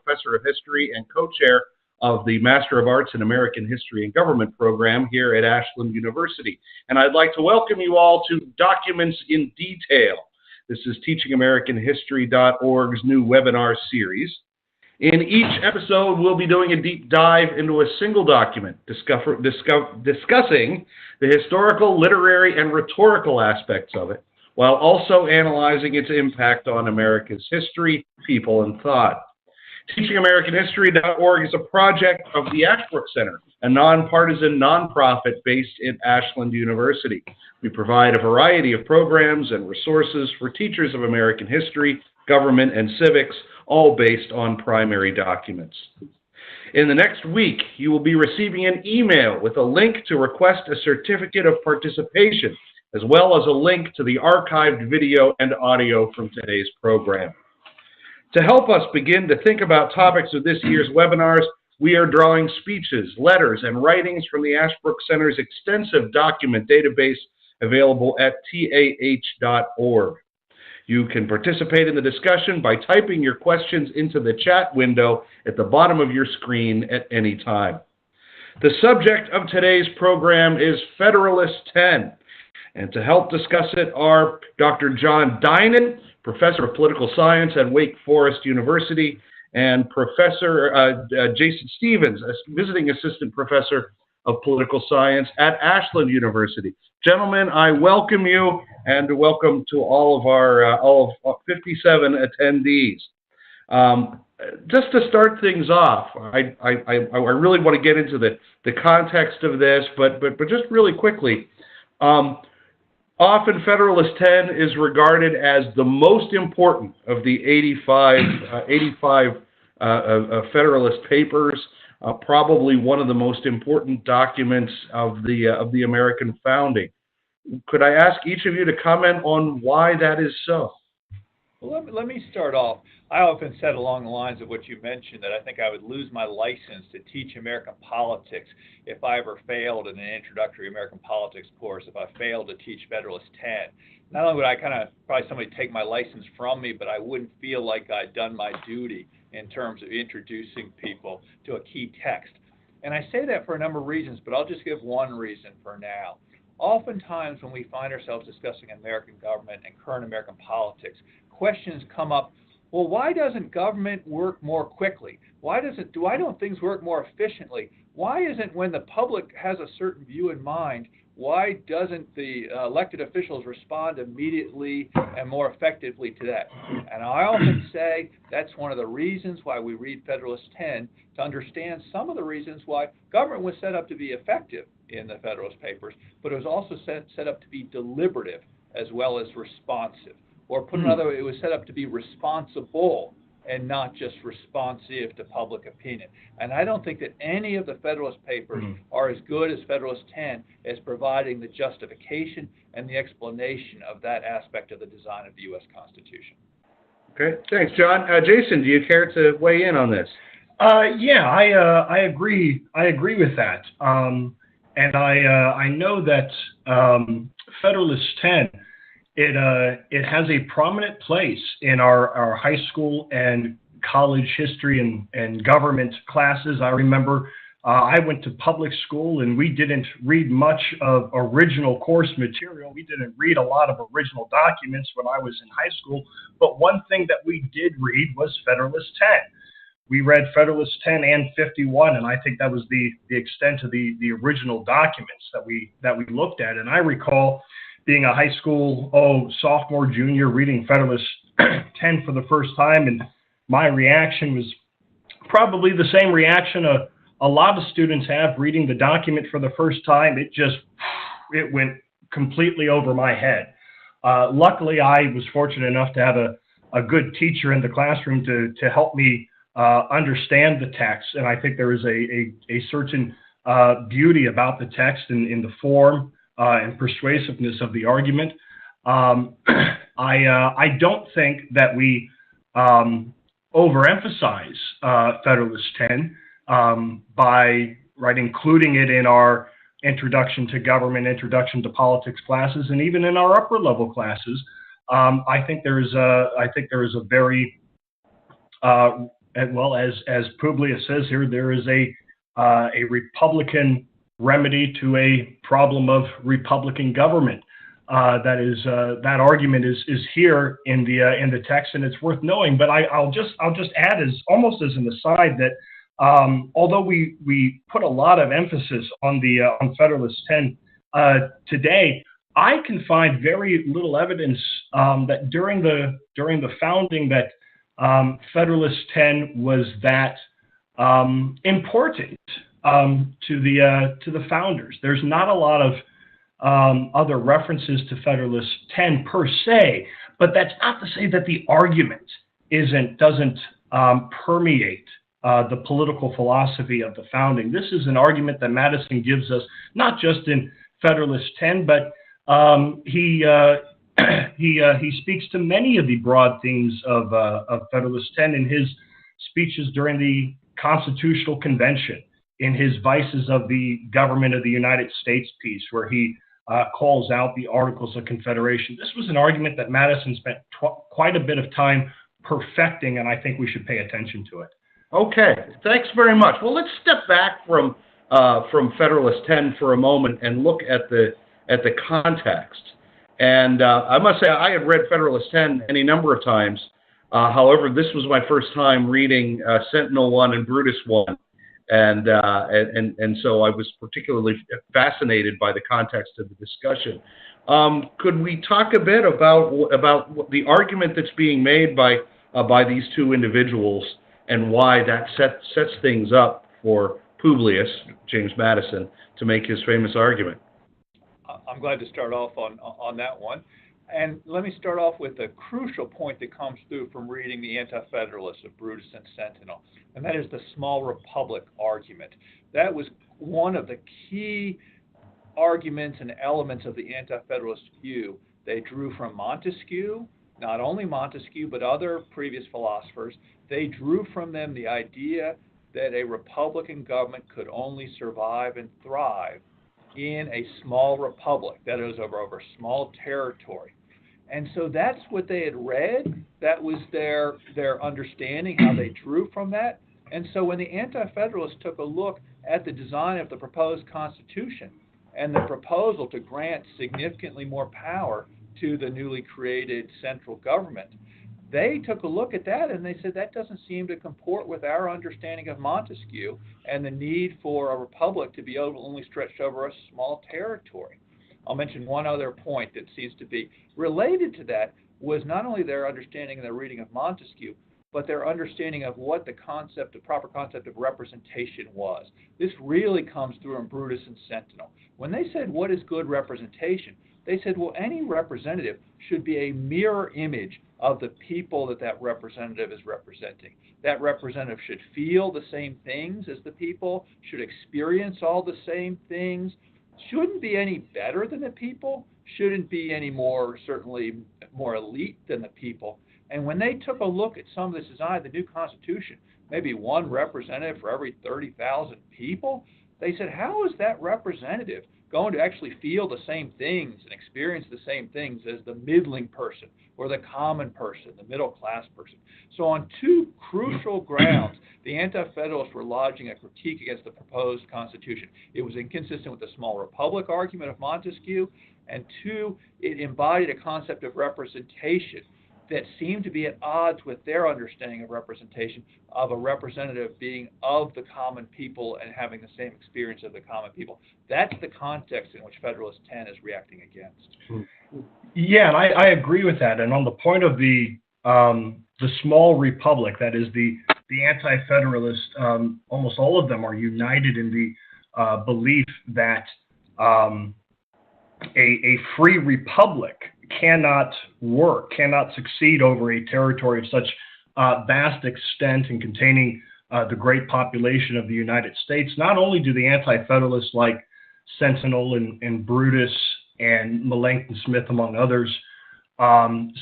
professor of history and co-chair of the Master of Arts in American History and Government program here at Ashland University. And I'd like to welcome you all to Documents in Detail. This is teachingamericanhistory.org's new webinar series. In each episode, we'll be doing a deep dive into a single document, discussing the historical, literary, and rhetorical aspects of it, while also analyzing its impact on America's history, people, and thought. TeachingAmericanHistory.org is a project of the Ashbrook Center, a nonpartisan nonprofit based in Ashland University. We provide a variety of programs and resources for teachers of American history, government, and civics, all based on primary documents. In the next week, you will be receiving an email with a link to request a certificate of participation, as well as a link to the archived video and audio from today's program. To help us begin to think about topics of this year's webinars, we are drawing speeches, letters, and writings from the Ashbrook Center's extensive document database available at TAH.org. You can participate in the discussion by typing your questions into the chat window at the bottom of your screen at any time. The subject of today's program is Federalist 10, and to help discuss it are Dr. John Dinan, Professor of Political Science at Wake Forest University, and Professor Jason Stevens, a visiting assistant professor of political science at Ashland University. Gentlemen, I welcome you, and welcome to all of 57 attendees. Just to start things off, I really want to get into the context of this, but just really quickly. Often Federalist 10 is regarded as the most important of the 85 Federalist Papers, probably one of the most important documents of the American founding. Could I ask each of you to comment on why that is so? Well, let me start off. I often said along the lines of what you mentioned that I think I would lose my license to teach American politics if I ever failed in an introductory American politics course, if I failed to teach Federalist 10. Not only would probably somebody take my license from me, but I wouldn't feel like I'd done my duty in terms of introducing people to a key text. And I say that for a number of reasons, but I'll just give one reason for now. Oftentimes when we find ourselves discussing American government and current American politics, questions come up, well, why doesn't government work more quickly? Why don't things work more efficiently? Why isn't, when the public has a certain view in mind, why doesn't the elected officials respond immediately and more effectively to that? And I often say that's one of the reasons why we read Federalist 10, to understand some of the reasons why government was set up to be effective in the Federalist Papers, but it was also set up to be deliberative as well as responsive. Or put another way, it was set up to be responsible and not just responsive to public opinion. And I don't think that any of the Federalist Papers are as good as Federalist 10 as providing the justification and the explanation of that aspect of the design of the U.S. Constitution. Okay, thanks, John. Jason, do you care to weigh in on this? Yeah, I agree. I agree with that. And I know that Federalist 10, it has a prominent place in our high school and college history and government classes. I remember I went to public school and we didn't read much of original course material. We didn't read a lot of original documents when I was in high school. But one thing that we did read was Federalist 10. We read Federalist 10 and 51, and I think that was the extent of the original documents that we looked at. And I recall being a high school sophomore, junior, reading Federalist 10 for the first time, and my reaction was probably the same reaction a lot of students have reading the document for the first time. It went completely over my head. Luckily, I was fortunate enough to have a good teacher in the classroom to help me understand the text, and I think there is a certain beauty about the text in the form and persuasiveness of the argument. I don't think that we overemphasize Federalist 10 by including it in our introduction to government, introduction to politics classes, and even in our upper level classes. I think there is a very as Publius says here, there is a Republican remedy to a problem of Republican government. That argument is here in the text, and it's worth knowing. But I'll just add, as almost as an aside, that although we put a lot of emphasis on Federalist 10 today, I can find very little evidence that during the founding that Federalist 10 was that important to the founders. There's not a lot of other references to Federalist 10 per se, but that's not to say that the argument doesn't permeate the political philosophy of the founding. This is an argument that Madison gives us, not just in Federalist 10, but he speaks to many of the broad themes of Federalist 10 in his speeches during the Constitutional Convention, in his Vices of the Government of the United States piece, where he calls out the Articles of Confederation. This was an argument that Madison spent quite a bit of time perfecting, and I think we should pay attention to it. Okay, thanks very much. Well, let's step back from Federalist 10 for a moment and look at the context. And I must say, I had read Federalist 10 any number of times. However, this was my first time reading Sentinel 1 and Brutus 1. And so I was particularly fascinated by the context of the discussion. Could we talk a bit about the argument that's being made by these two individuals and why that sets things up for Publius, James Madison, to make his famous argument? I'm glad to start off on that one. And let me start off with a crucial point that comes through from reading the AntiFederalists of Brutus and Sentinel, and that is the small republic argument. That was one of the key arguments and elements of the AntiFederalist view. They drew from Montesquieu, not only Montesquieu, but other previous philosophers. They drew from them the idea that a republican government could only survive and thrive in a small republic, that is, over small territory. And so that's what they had read. That was their understanding, how they drew from that. And so when the Anti-Federalists took a look at the design of the proposed Constitution and the proposal to grant significantly more power to the newly created central government, they took a look at that and they said that doesn't seem to comport with our understanding of Montesquieu and the need for a republic to be only stretched over a small territory. I'll mention one other point that seems to be related to that was not only their understanding and their reading of Montesquieu, but their understanding of what the proper concept of representation was. This really comes through in Brutus and Sentinel. When they said, what is good representation? They said, well, any representative should be a mirror image of the people that representative is representing. That representative should feel the same things as the people, should experience all the same things, shouldn't be any better than the people, shouldn't be any more, certainly more elite than the people. And when they took a look at some of this design, the new Constitution, maybe one representative for every 30,000 people, they said, how is that representative going to actually feel the same things and experience the same things as the middling person or the common person, the middle class person? So on two crucial grounds, the Anti-Federalists were lodging a critique against the proposed Constitution. It was inconsistent with the small republic argument of Montesquieu, and two, it embodied a concept of representation that seemed to be at odds with their understanding of representation, of a representative being of the common people and having the same experience of the common people. That's the context in which Federalist 10 is reacting against. Yeah, and I agree with that. And on the point of the small republic, that is the Anti-Federalists, almost all of them are united in the belief that a free republic cannot succeed over a territory of such vast extent and containing the great population of the United States. Not only do the Anti-Federalists like Sentinel and Brutus and Melanchthon Smith, among others,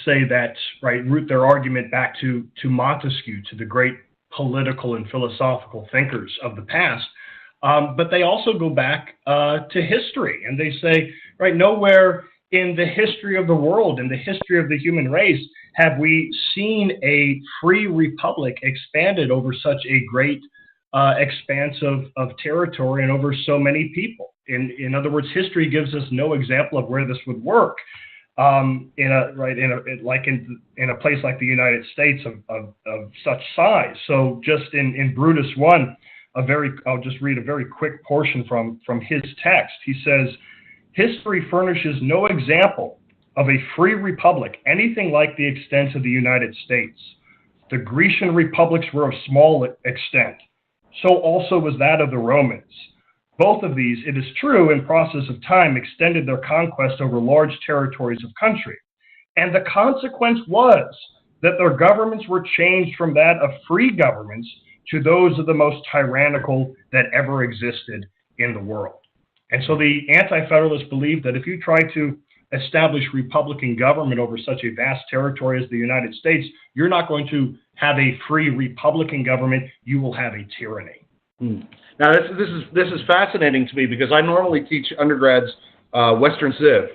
say that, root their argument back to Montesquieu, to the great political and philosophical thinkers of the past, but they also go back to history, and they say, nowhere in the history of the world, in the history of the human race, have we seen a free republic expanded over such a great expanse of territory and over so many people. In other words, history gives us no example of where this would work in a place like the United States of such size. So just in Brutus 1, I'll just read a very quick portion from his text. He says, "History furnishes no example of a free republic, anything like the extent of the United States. The Grecian republics were of small extent. So also was that of the Romans. Both of these, it is true, in process of time, extended their conquest over large territories of country. And the consequence was that their governments were changed from that of free governments to those of the most tyrannical that ever existed in the world." And so the Anti-Federalists believe that if you try to establish Republican government over such a vast territory as the United States, you're not going to have a free Republican government. You will have a tyranny. Now, this is fascinating to me because I normally teach undergrads Western Civ,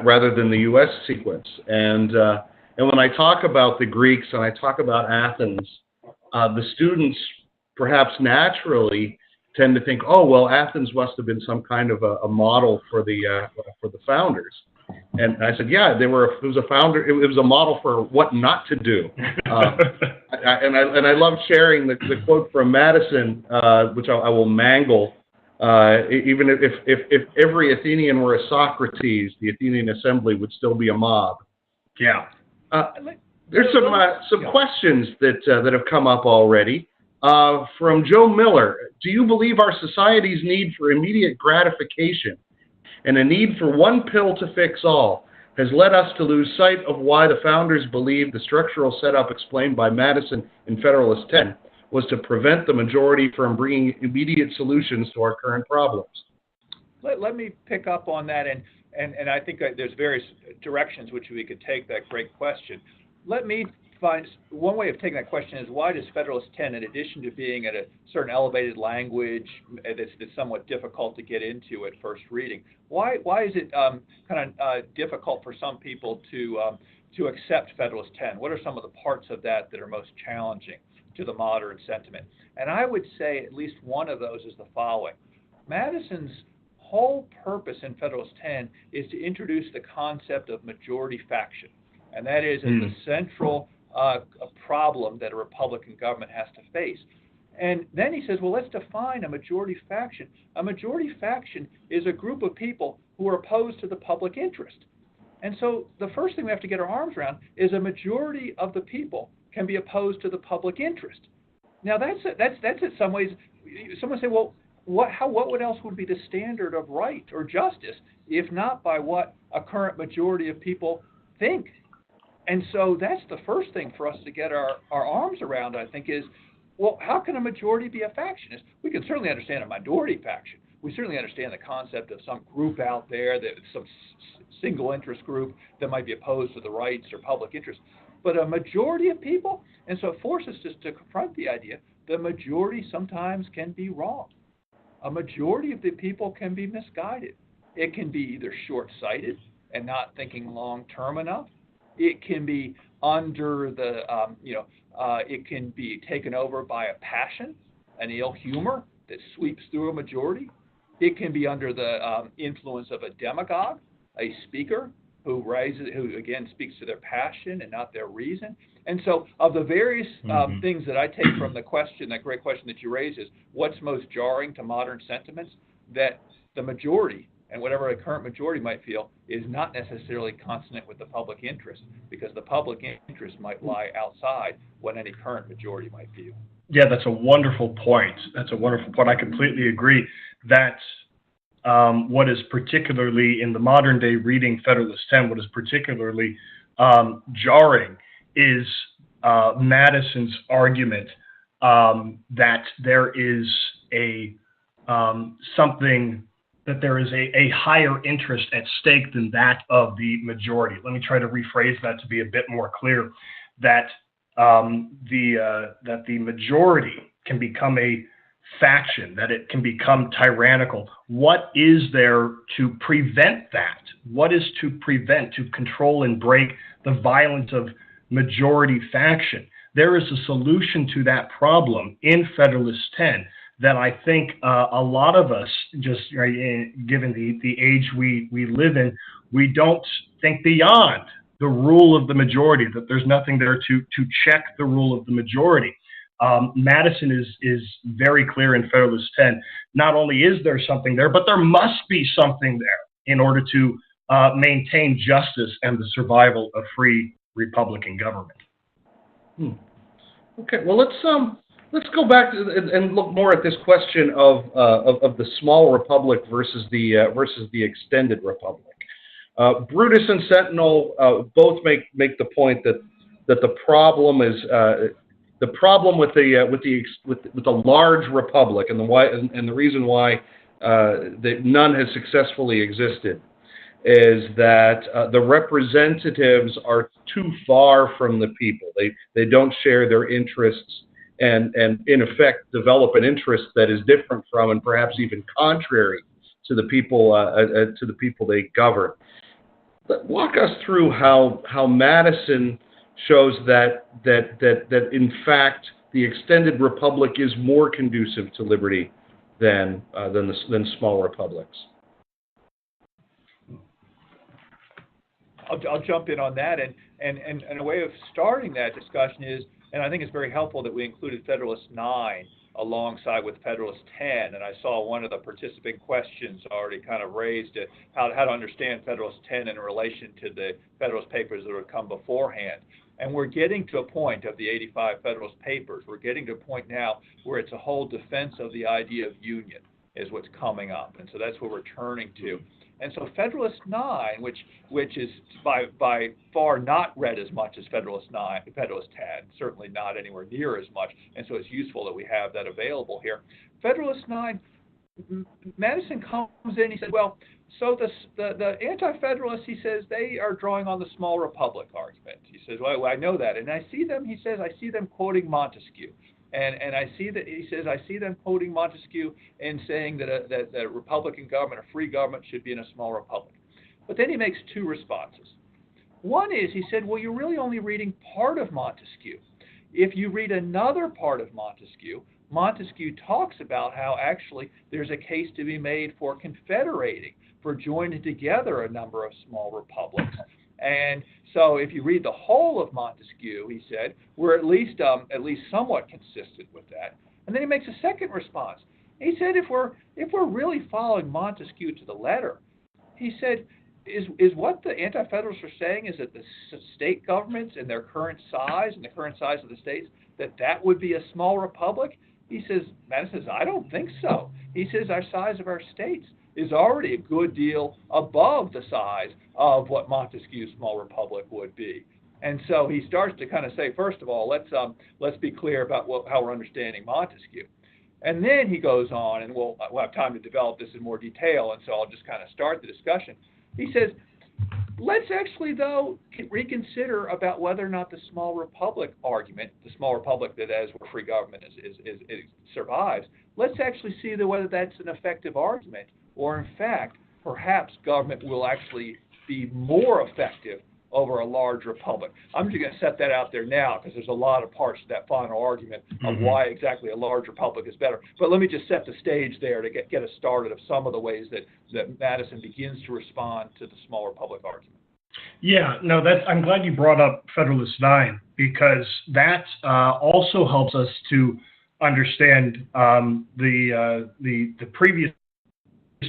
rather than the U.S. sequence. And when I talk about the Greeks and I talk about Athens, the students perhaps naturally tend to think, oh, well, Athens must have been some kind of a model for the founders. And I said, yeah, it was a founder. It was a model for what not to do. And I love sharing the quote from Madison, which I will mangle. Even if every Athenian were a Socrates, the Athenian assembly would still be a mob. Yeah. There's some questions that have come up already. From Joe Miller: do you believe our society's need for immediate gratification and a need for one pill to fix all has led us to lose sight of why the founders believed the structural setup explained by Madison in Federalist 10 was to prevent the majority from bringing immediate solutions to our current problems? Let me pick up on that, and I think that there's various directions which we could take that great question. Let me find one way of taking that question is, why does Federalist 10, in addition to being at a certain elevated language that's somewhat difficult to get into at first reading, why is it kind of difficult for some people to accept Federalist 10? What are some of the parts of that are most challenging to the modern sentiment? And I would say at least one of those is the following. Madison's whole purpose in Federalist 10 is to introduce the concept of majority faction. And that is the central problem that a Republican government has to face. And then he says, well, let's define a majority faction. A majority faction is a group of people who are opposed to the public interest. And so the first thing we have to get our arms around is a majority of the people can be opposed to the public interest. Now, that's in some ways, someone say, well, what else would be the standard of right or justice if not by what a current majority of people think? And so that's the first thing for us to get our arms around, I think, is, well, how can a majority be a faction? We can certainly understand a minority faction. We certainly understand the concept of some group out there, that some single interest group that might be opposed to the rights or public interest. But a majority of people, and so it forces us to confront the idea the majority sometimes can be wrong. A majority of the people can be misguided. It can be either short-sighted and not thinking long-term enough. It can be under the, it can be taken over by a passion, an ill humor that sweeps through a majority. It can be under the influence of a demagogue, a speaker who again speaks to their passion and not their reason. And so, of the various things that I take from the question, that great question that you raised is, what's most jarring to modern sentiments? That the majority, and whatever a current majority might feel, is not necessarily consonant with the public interest, because the public interest might lie outside what any current majority might feel. Yeah, that's a wonderful point. I completely agree that what is particularly in the modern day reading Federalist 10, what is particularly jarring is Madison's argument that there is a higher interest at stake than that of the majority. Let me try to rephrase that to be a bit more clear. That the majority can become a faction, that it can become tyrannical. What is there to prevent that? What is to prevent, to control and break the violence of majority faction. There is a solution to that problem in Federalist 10 that I think a lot of us, just given the age we live in, we don't think beyond the rule of the majority, that there's nothing there to check the rule of the majority. Madison is very clear in Federalist 10. Not only is there something there, but there must be something there in order to maintain justice and the survival of free Republican government. Okay, well let's go back and look more at this question of the small republic versus the extended republic. Brutus and Sentinel both make the point that the problem is the problem with the large republic, and the reason why that none has successfully existed is that the representatives are too far from the people. They don't share their interests, and in effect develop an interest that is different from, and perhaps even contrary to the people they govern. But walk us through how Madison shows that in fact the extended republic is more conducive to liberty than small republics. I'll jump in on that, and a way of starting that discussion is, and I think it's very helpful that we included Federalist 9 alongside with Federalist 10, and I saw one of the participant questions already kind of raised it, how to understand Federalist 10 in relation to the Federalist Papers that would come beforehand. And we're getting to a point of the 85 Federalist Papers, we're getting to a point now where it's a whole defense of the idea of union is what's coming up, and so that's what we're turning to. And so Federalist 9, which is by far not read as much as Federalist 10, certainly not anywhere near as much, and so it's useful that we have that available here. Federalist 9, Madison comes in, he said, well, so the Anti-Federalists, he says, they are drawing on the small republic argument. He says, well, I know that, and I see them, he says, I see them quoting Montesquieu. And I see that, he says, I see them quoting Montesquieu and saying that a Republican government, a free government, should be in a small republic. But then he makes two responses. One is, he said, well, you're really only reading part of Montesquieu. If you read another part of Montesquieu, Montesquieu talks about how actually there's a case to be made for confederating, for joining together a number of small republics. And so if you read the whole of Montesquieu, he said, we're at least somewhat consistent with that. And then he makes a second response. He said, if we're really following Montesquieu to the letter, he said, is what the Anti-Federalists are saying is that the state governments and their current size and the current size of the states, that would be a small republic? He says, Madison says, I don't think so. He says, our size of our states is already a good deal above the size of what Montesquieu's small republic would be. And so he starts to kind of say, first of all, let's be clear about how we're understanding Montesquieu. And then he goes on, and we'll have time to develop this in more detail, and so I'll just kind of start the discussion. He says, let's actually, though, reconsider about whether or not the small republic argument, the small republic that as we're free government is survives, let's actually see whether that's an effective argument, or in fact, perhaps government will actually be more effective over a large republic. I'm just going to set that out there now because there's a lot of parts to that final argument of why exactly a large republic is better. But let me just set the stage there to get us started of some of the ways that Madison begins to respond to the small republic argument. Yeah, no, I'm glad you brought up Federalist 9 because that also helps us to understand the previous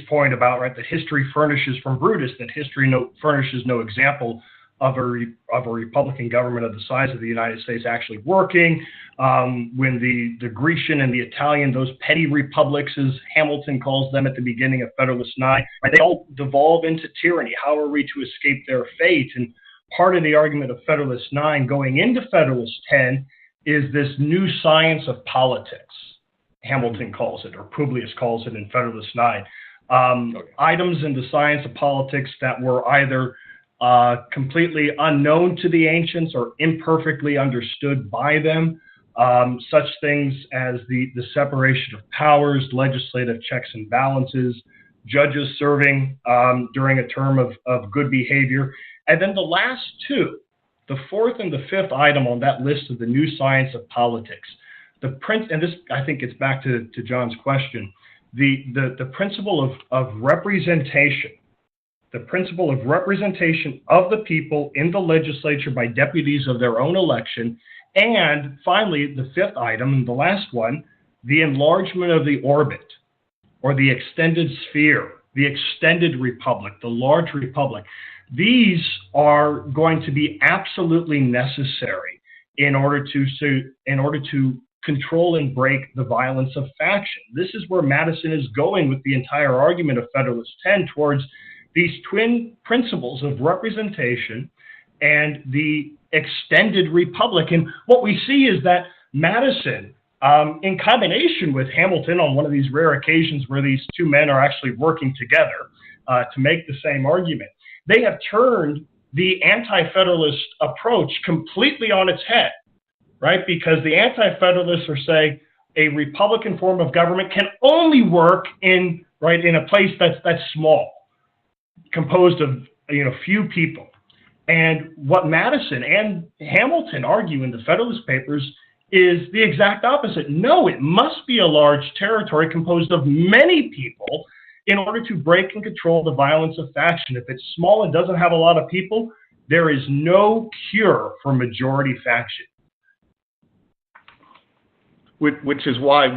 point about that history furnishes from Brutus that history furnishes no example of a Republican government of the size of the United States actually working. When the Grecian and the Italian, those petty republics, as Hamilton calls them at the beginning of Federalist 9, they all devolve into tyranny. How are we to escape their fate? And part of the argument of Federalist 9 going into Federalist 10 is this new science of politics, Hamilton calls it, or Publius calls it in Federalist 9. Items in the science of politics that were either completely unknown to the ancients or imperfectly understood by them, such things as the separation of powers, legislative checks and balances, judges serving during a term of good behavior. And then the last two The fourth and the fifth item on that list of the new science of politics, and this, I think, gets back to John's question, the principle of representation, the principle of representation of the people in the legislature by deputies of their own election, and finally, the fifth item, and the last one, the enlargement of the orbit, or the extended sphere, the extended republic, the large republic. These are going to be absolutely necessary in order to control and break the violence of faction. This is where Madison is going with the entire argument of Federalist 10, towards these twin principles of representation and the extended republic. And what we see is that Madison, in combination with Hamilton on one of these rare occasions where these two men are actually working together to make the same argument, they have turned the anti-federalist approach completely on its head, right? Because the anti-federalists are saying a republican form of government can only work in a place that's small, composed of few people. And what Madison and Hamilton argue in the Federalist Papers is the exact opposite. No, it must be a large territory composed of many people in order to break and control the violence of faction. If it's small and doesn't have a lot of people, there is no cure for majority faction. Which is why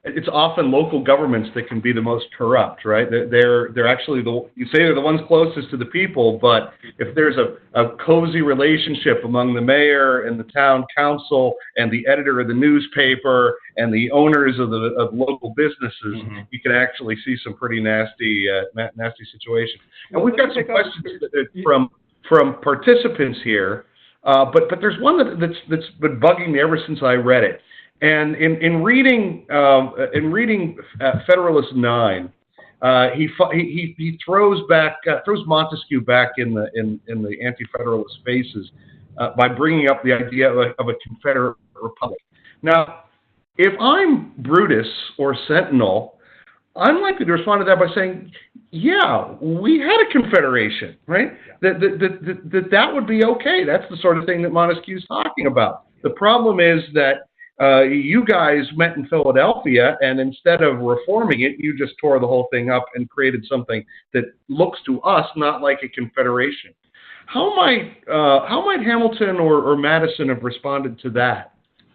it's often local governments that can be the most corrupt, right? They're actually you say they're the ones closest to the people, but if there's a cozy relationship among the mayor and the town council and the editor of the newspaper and the owners of local businesses, you can actually see some pretty nasty situations. And we've got some questions from participants here, but there's one that's been bugging me ever since I read it. And in reading Federalist 9, he throws Montesquieu back in the Anti-Federalist spaces by bringing up the idea of a Confederate Republic. Now, if I'm Brutus or Sentinel, I'm likely to respond to that by saying, yeah, we had a confederation, right? That would be okay. That's the sort of thing that Montesquieu's talking about. The problem is that you guys met in Philadelphia, and instead of reforming it, you just tore the whole thing up and created something that looks to us not like a confederation. How might Hamilton or Madison have responded to that?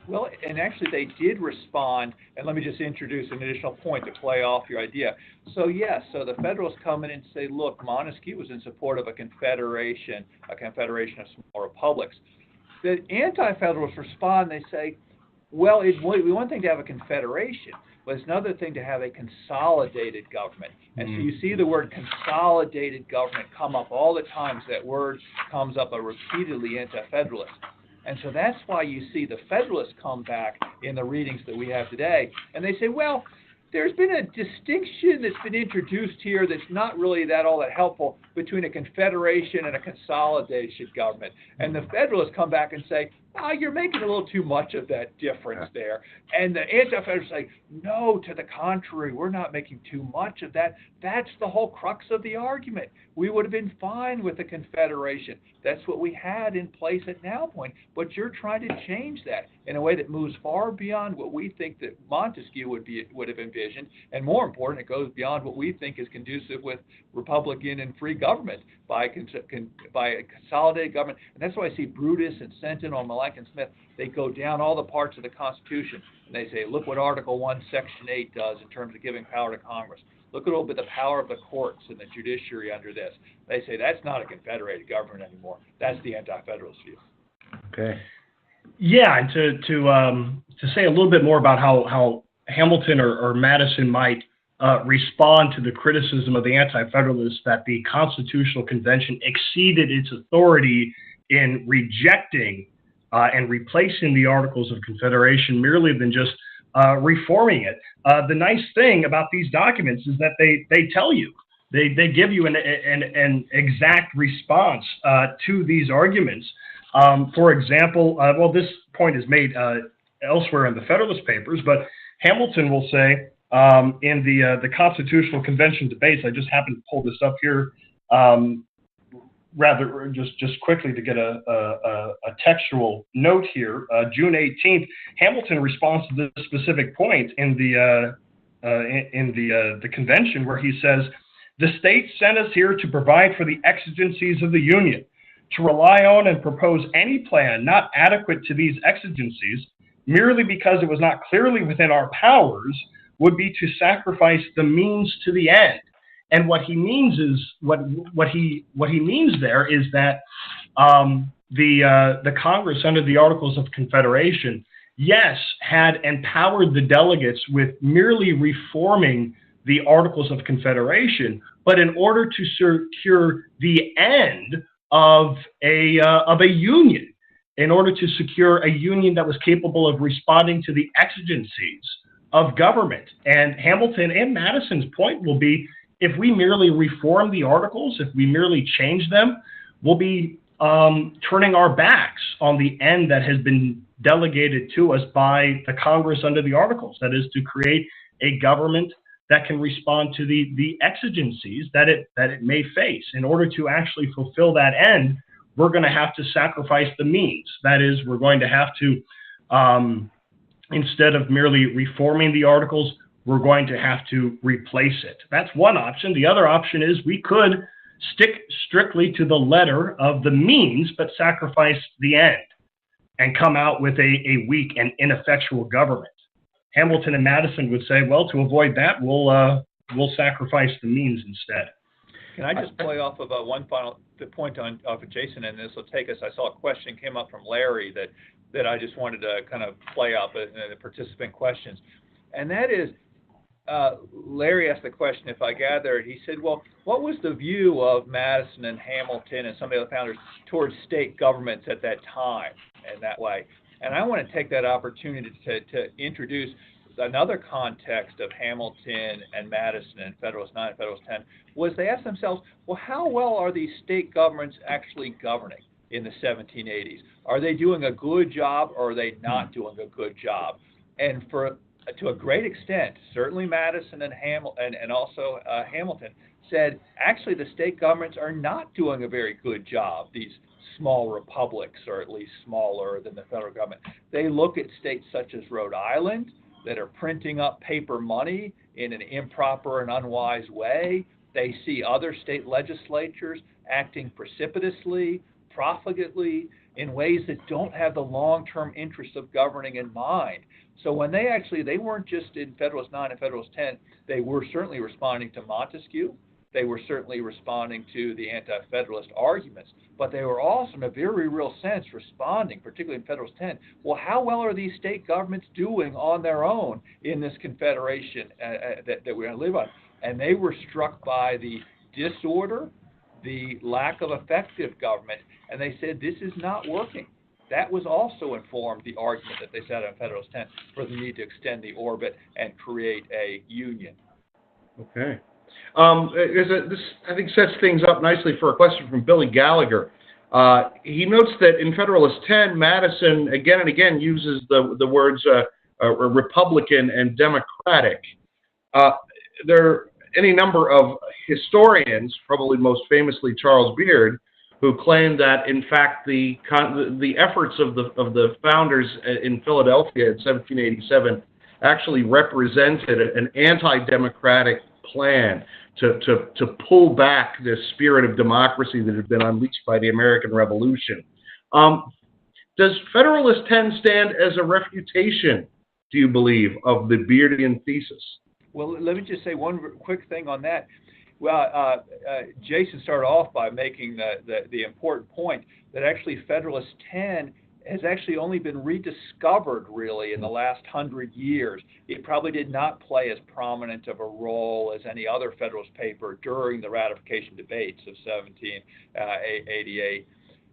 Well, and actually they did respond, and let me just introduce an additional point to play off your idea. So yes, so the Federalists come in and say, look, Montesquieu was in support of a confederation of small republics. The Anti-Federalists respond, they say, well, it's one thing to have a confederation, but it's another thing to have a consolidated government. And so you see the word consolidated government come up all the time. So that word comes up repeatedly, Anti-Federalist. And so that's why you see the Federalists come back in the readings that we have today, and they say, well, there's been a distinction that's been introduced here that's not really all that helpful between a confederation and a consolidated government. And the Federalists come back and say, you're making a little too much of that difference there. And the Anti-Federalists say, no, to the contrary, we're not making too much of that. That's the whole crux of the argument. We would have been fine with a confederation. That's what we had in place at now point. But you're trying to change that in a way that moves far beyond what we think that Montesquieu would have envisioned. And more important, it goes beyond what we think is conducive with Republican and free government by a consolidated government. And that's why I see Brutus and Sentinel and Malek and Smith, they go down all the parts of the Constitution, and they say, look what Article 1, Section 8 does in terms of giving power to Congress. Look at a little bit the power of the courts and the judiciary under this. They say that's not a confederated government anymore. That's the Anti-Federalist view. Okay. Yeah, and to say a little bit more about how Hamilton or Madison might respond to the criticism of the Anti-Federalists that the Constitutional Convention exceeded its authority in rejecting and replacing the Articles of Confederation merely than just reforming it. The nice thing about these documents is that they tell you, they give you an exact response to these arguments. For example, well, this point is made elsewhere in the Federalist Papers, but Hamilton will say in the Constitutional Convention debates, I just happened to pull this up here rather just quickly to get a textual note here, June 18th, Hamilton responds to this specific point in the convention, where he says, "The states sent us here to provide for the exigencies of the Union. To rely on and propose any plan not adequate to these exigencies, merely because it was not clearly within our powers, would be to sacrifice the means to the end." And what he means is what he means there is that the Congress under the Articles of Confederation, yes, had empowered the delegates with merely reforming the Articles of Confederation, but in order to secure the end of a union, in order to secure a union that was capable of responding to the exigencies of government. And Hamilton and Madison's point will be, if we merely reform the Articles, if we merely change them, we'll be turning our backs on the end that has been delegated to us by the Congress under the Articles. That is, to create a government that can respond to the exigencies that it may face. In order to actually fulfill that end, we're going to have to sacrifice the means. That is, we're going to have to, instead of merely reforming the Articles, we're going to have to replace it. That's one option. The other option is we could stick strictly to the letter of the means, but sacrifice the end and come out with a weak and ineffectual government. Hamilton and Madison would say, well, to avoid that, we'll sacrifice the means instead. Can I just play off of one final point off of Jason, and this will take us. I saw a question came up from Larry that I just wanted to kind of play off the participant questions, and that is, Larry asked the question, if I gather, he said, well, what was the view of Madison and Hamilton and some of the other founders towards state governments at that time in that way? And I want to take that opportunity to introduce another context of Hamilton and Madison and Federalist 9 and Federalist 10, was they asked themselves, well, how well are these state governments actually governing in the 1780s? Are they doing a good job, or are they not doing a good job? And to a great extent, certainly Madison and also Hamilton said, actually, the state governments are not doing a very good job, these small republics, or at least smaller than the federal government. They look at states such as Rhode Island that are printing up paper money in an improper and unwise way. They see other state legislatures acting precipitously, profligately, in ways that don't have the long-term interests of governing in mind. So when they weren't just in Federalist 9 and Federalist 10, they were certainly responding to Montesquieu. They were certainly responding to the Anti-Federalist arguments, but they were also, in a very real sense, responding, particularly in Federalist 10, well, how well are these state governments doing on their own in this confederation that we're going to live on? And they were struck by the disorder, the lack of effective government, and they said, this is not working. That was also informed the argument that they said on Federalist 10 for the need to extend the orbit and create a union. Okay. This, I think, sets things up nicely for a question from Billy Gallagher. He notes that in Federalist 10, Madison again and again uses the words Republican and Democratic. There are any number of historians, probably most famously Charles Beard, who claim that, in fact, the efforts of the founders in Philadelphia in 1787 actually represented an anti-democratic plan to pull back this spirit of democracy that had been unleashed by the American Revolution. Does Federalist 10 stand as a refutation, do you believe, of the Beardian thesis? Well, let me just say one quick thing on that. Well, Jason started off by making the important point that actually Federalist 10 has actually only been rediscovered, really, in the last 100 years. It probably did not play as prominent of a role as any other Federalist paper during the ratification debates of 1788.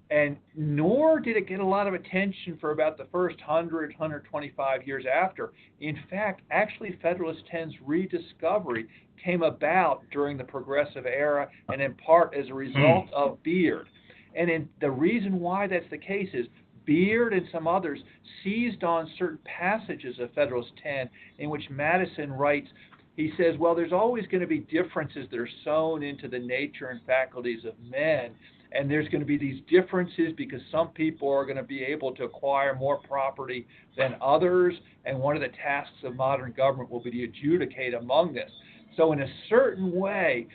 And nor did it get a lot of attention for about the first 100, 125 years after. In fact, actually, Federalist 10's rediscovery came about during the Progressive Era and in part as a result of Beard. And the reason why that's the case is Beard and some others seized on certain passages of Federalist 10 in which Madison writes, he says, well, there's always going to be differences that are sown into the nature and faculties of men, and there's going to be these differences because some people are going to be able to acquire more property than others, and one of the tasks of modern government will be to adjudicate among this. So in a certain way,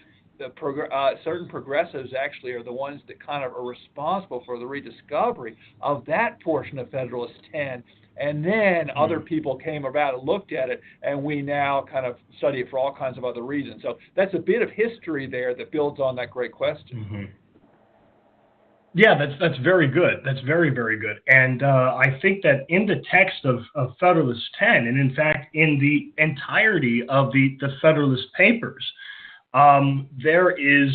certain progressives actually are the ones that kind of are responsible for the rediscovery of that portion of Federalist 10. And then other people came about and looked at it, and we now kind of study it for all kinds of other reasons. So that's a bit of history there that builds on that great question. Yeah, that's very good. That's very, very good. And I think that in the text of Federalist 10, and in fact in the entirety of the Federalist Papers, there is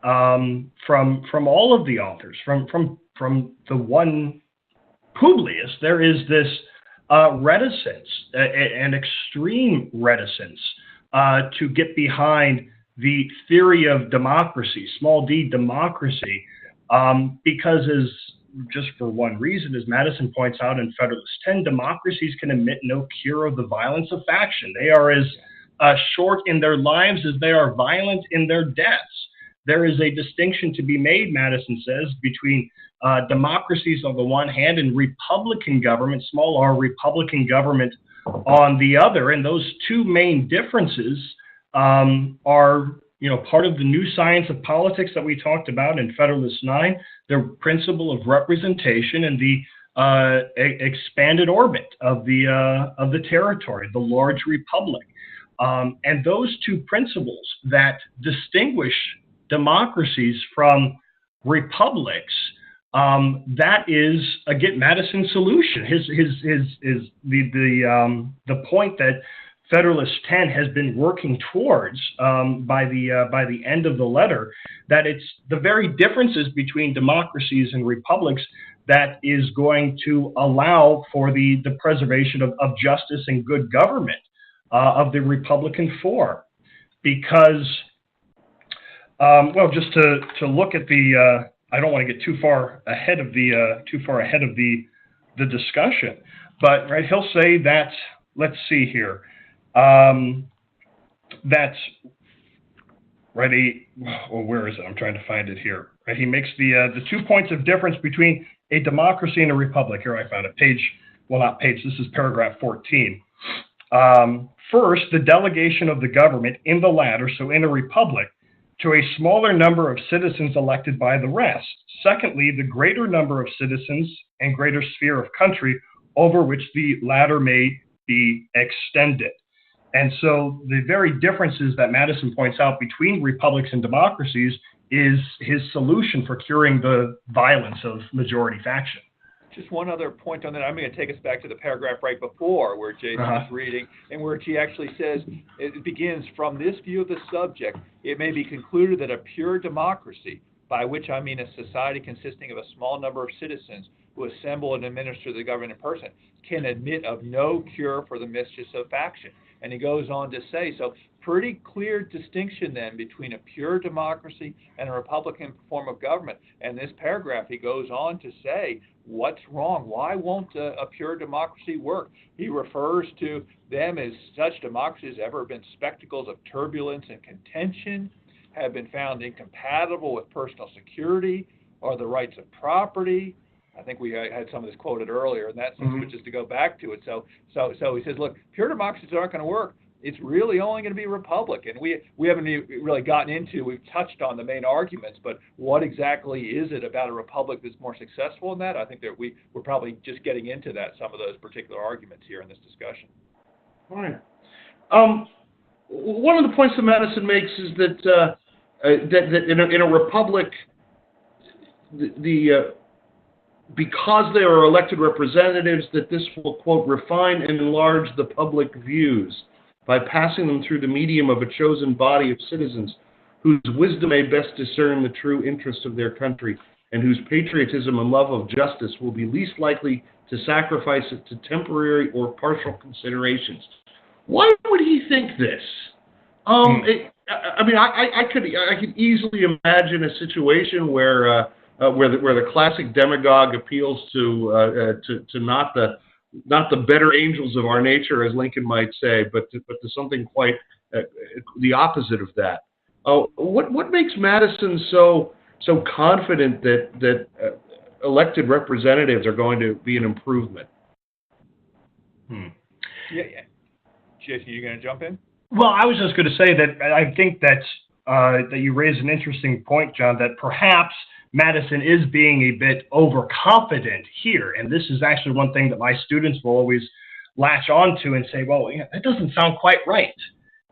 from all of the authors, from the one Publius, there is this reticence, an extreme reticence to get behind the theory of democracy, small d democracy, because just for one reason, as Madison points out in Federalist 10, democracies can admit no cure of the violence of faction. They are as short in their lives as they are violent in their deaths. There is a distinction to be made, Madison says, between democracies on the one hand and Republican government, small r Republican government on the other. And those two main differences are, part of the new science of politics that we talked about in Federalist 9, the principle of representation and the expanded orbit of the territory, the large republic. And those two principles that distinguish democracies from republics, that is, again, Madison's solution. The point that Federalist 10 has been working towards by the end of the letter, that it's the very differences between democracies and republics that is going to allow for the preservation of justice and good government of the Republican form. Because, just to look at the, I don't want to get too far ahead of the discussion, but right, he'll say that. Let's see here. That's ready. Well, where is it? I'm trying to find it here. Right, he makes the 2 points of difference between a democracy and a republic. Here, I found it. This is paragraph 14. First, the delegation of the government in the latter, so in a republic, to a smaller number of citizens elected by the rest. Secondly, the greater number of citizens and greater sphere of country over which the latter may be extended. And so the very differences that Madison points out between republics and democracies is his solution for curing the violence of majority faction. Just one other point on that. I'm going to take us back to the paragraph right before where Jason was reading, and where he actually says, it begins, from this view of the subject, it may be concluded that a pure democracy, by which I mean a society consisting of a small number of citizens who assemble and administer the government in person, can admit of no cure for the mischiefs of faction. And he goes on to say, so pretty clear distinction then between a pure democracy and a Republican form of government. And this paragraph, he goes on to say, what's wrong? Why won't a pure democracy work? He refers to them as such democracies ever been spectacles of turbulence and contention, have been found incompatible with personal security or the rights of property. I think we had some of this quoted earlier in that sense, but just to go back to it. So he says, look, pure democracies aren't going to work. It's really only going to be republic. And we haven't really gotten into, we've touched on the main arguments, but what exactly is it about a republic that's more successful in that? I think that we're probably just getting into that, some of those particular arguments here in this discussion. All right. One of the points that Madison makes is that that in a republic, because they are elected representatives, that this will, quote, refine and enlarge the public views by passing them through the medium of a chosen body of citizens whose wisdom may best discern the true interests of their country and whose patriotism and love of justice will be least likely to sacrifice it to temporary or partial considerations. Why would he think this? I could easily imagine a situation where the classic demagogue appeals to not the better angels of our nature, as Lincoln might say, but to something quite the opposite of that. What makes Madison so so confident that elected representatives are going to be an improvement. Yeah. Jason, you going to jump in? Well, I was just going to say that I think that you raised an interesting point, John, that perhaps Madison is being a bit overconfident here. And this is actually one thing that my students will always latch onto and say, well, yeah, that doesn't sound quite right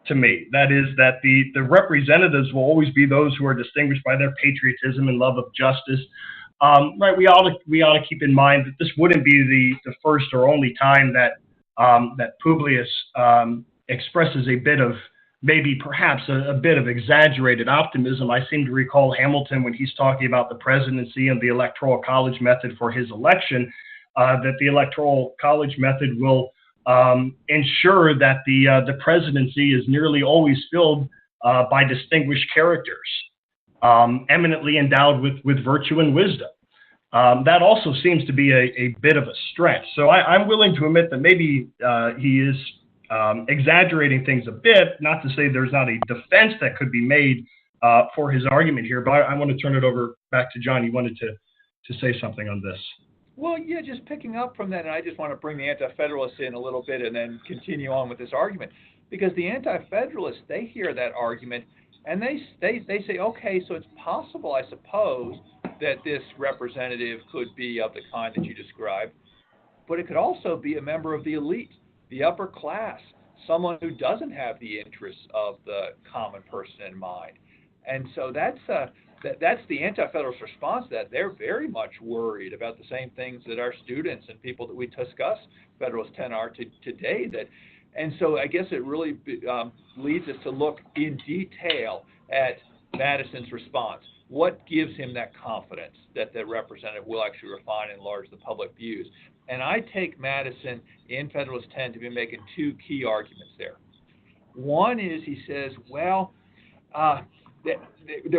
to me. That is that the representatives will always be those who are distinguished by their patriotism and love of justice. Right? We ought to keep in mind that this wouldn't be the first or only time that that Publius expresses a bit of maybe perhaps a bit of exaggerated optimism. I seem to recall Hamilton when he's talking about the presidency and the electoral college method for his election, that the electoral college method will ensure that the presidency is nearly always filled by distinguished characters, eminently endowed with virtue and wisdom. That also seems to be a bit of a stretch. So I'm willing to admit that maybe he is exaggerating things a bit, not to say there's not a defense that could be made for his argument here, but I want to turn it over back to John. You wanted to say something on this. Well, yeah, just picking up from that, and I just want to bring the Anti-Federalists in a little bit and then continue on with this argument, because the Anti-Federalists, they hear that argument, and they say, okay, so it's possible, I suppose, that this representative could be of the kind that you described, but it could also be a member of the elite, the upper class, someone who doesn't have the interests of the common person in mind. And so that's the Anti-Federalist response to that. They're very much worried about the same things that our students and people that we discuss Federalist 10 are today. And so I guess it really leads us to look in detail at Madison's response. What gives him that confidence that the representative will actually refine and enlarge the public views? And I take Madison in Federalist 10 to be making two key arguments there. One is he says, well, that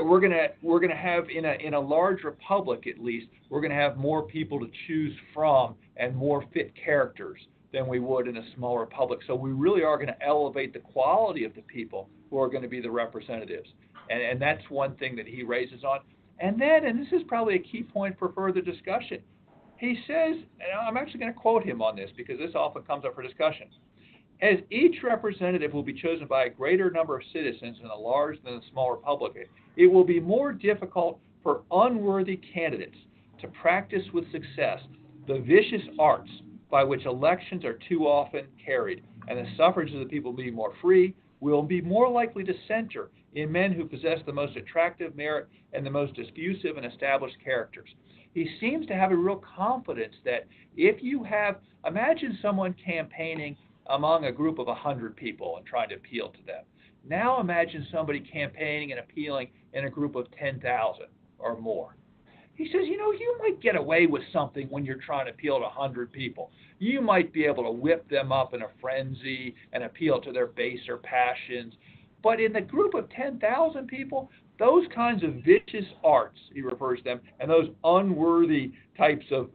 we're gonna have in a large republic, at least, we're gonna have more people to choose from and more fit characters than we would in a small republic. So we really are going to elevate the quality of the people who are going to be the representatives. And that's one thing that he raises on. And then, and this is probably a key point for further discussion, he says, and I'm actually going to quote him on this because this often comes up for discussion, as each representative will be chosen by a greater number of citizens in a large than a small republic, it will be more difficult for unworthy candidates to practice with success the vicious arts by which elections are too often carried, and the suffrage of the people being more free will be more likely to center in men who possess the most attractive merit and the most diffusive and established characters. He seems to have a real confidence that if you have, imagine someone campaigning among a group of 100 people and trying to appeal to them. Now imagine somebody campaigning and appealing in a group of 10,000 or more. He says, you might get away with something when you're trying to appeal to 100 people. You might be able to whip them up in a frenzy and appeal to their baser passions. But in the group of 10,000 people, those kinds of vicious arts, he refers to them, and those unworthy types of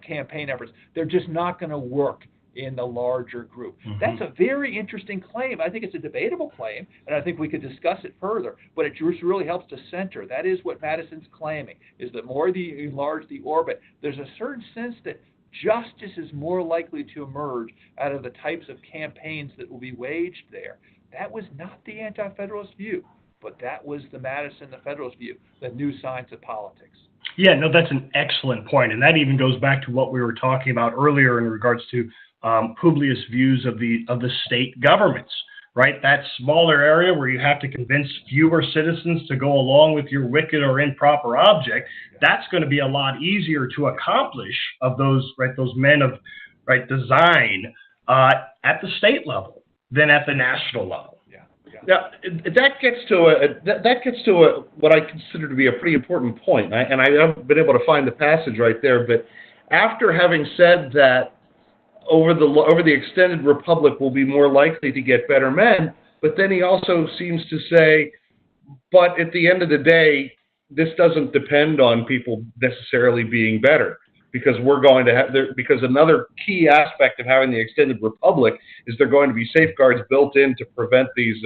campaign efforts, they're just not going to work in the larger group. Mm-hmm. That's a very interesting claim. I think it's a debatable claim, and I think we could discuss it further, but it just really helps to center. That is what Madison's claiming, is that more you enlarge the orbit, there's a certain sense that justice is more likely to emerge out of the types of campaigns that will be waged there. That was not the Anti-Federalist view, but that was the Madison, the Federalist view, the new science of politics. Yeah, no, that's an excellent point, and that even goes back to what we were talking about earlier in regards to Publius' views of the state governments, right? That smaller area where you have to convince fewer citizens to go along with your wicked or improper object, that's going to be a lot easier to accomplish of those men of design at the state level than at the national level. Now, that gets to what I consider to be a pretty important point, and I haven't been able to find the passage right there. But after having said that, over the extended republic will be more likely to get better men, but then he also seems to say, but at the end of the day, this doesn't depend on people necessarily being better, because we're going to have because another key aspect of having the extended republic is there are going to be safeguards built in to prevent these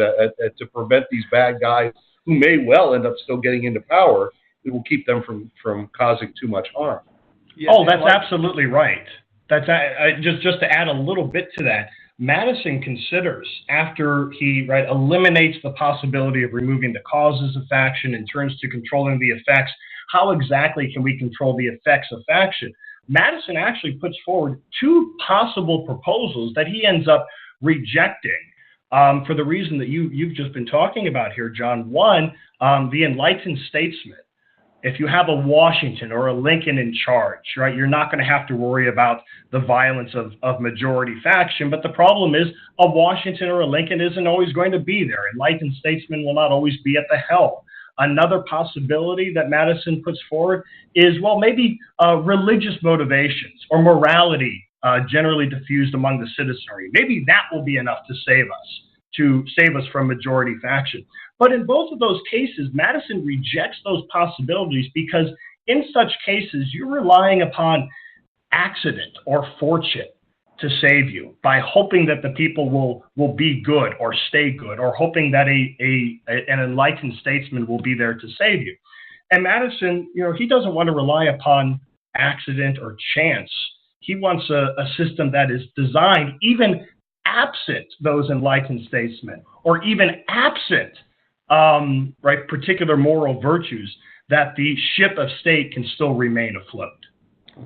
bad guys who may well end up still getting into power will keep them from causing too much harm. Yeah, oh, that's absolutely right. That's just to add a little bit to that. Madison considers, after he eliminates the possibility of removing the causes of faction and turns to controlling the effects, how exactly can we control the effects of faction? Madison actually puts forward two possible proposals that he ends up rejecting for the reason that you've just been talking about here, John. One, the enlightened statesman. If you have a Washington or a Lincoln in charge, right, you're not going to have to worry about the violence of majority faction. But the problem is a Washington or a Lincoln isn't always going to be there. Enlightened statesmen will not always be at the helm. Another possibility that Madison puts forward is, well, maybe religious motivations or morality generally diffused among the citizenry. Maybe that will be enough to save us from majority faction. But in both of those cases, Madison rejects those possibilities because in such cases, you're relying upon accident or fortune to save you by hoping that the people will be good or stay good, or hoping that an enlightened statesman will be there to save you. And Madison, he doesn't want to rely upon accident or chance. He wants a system that is designed, even absent those enlightened statesmen, or even absent particular moral virtues, that the ship of state can still remain afloat.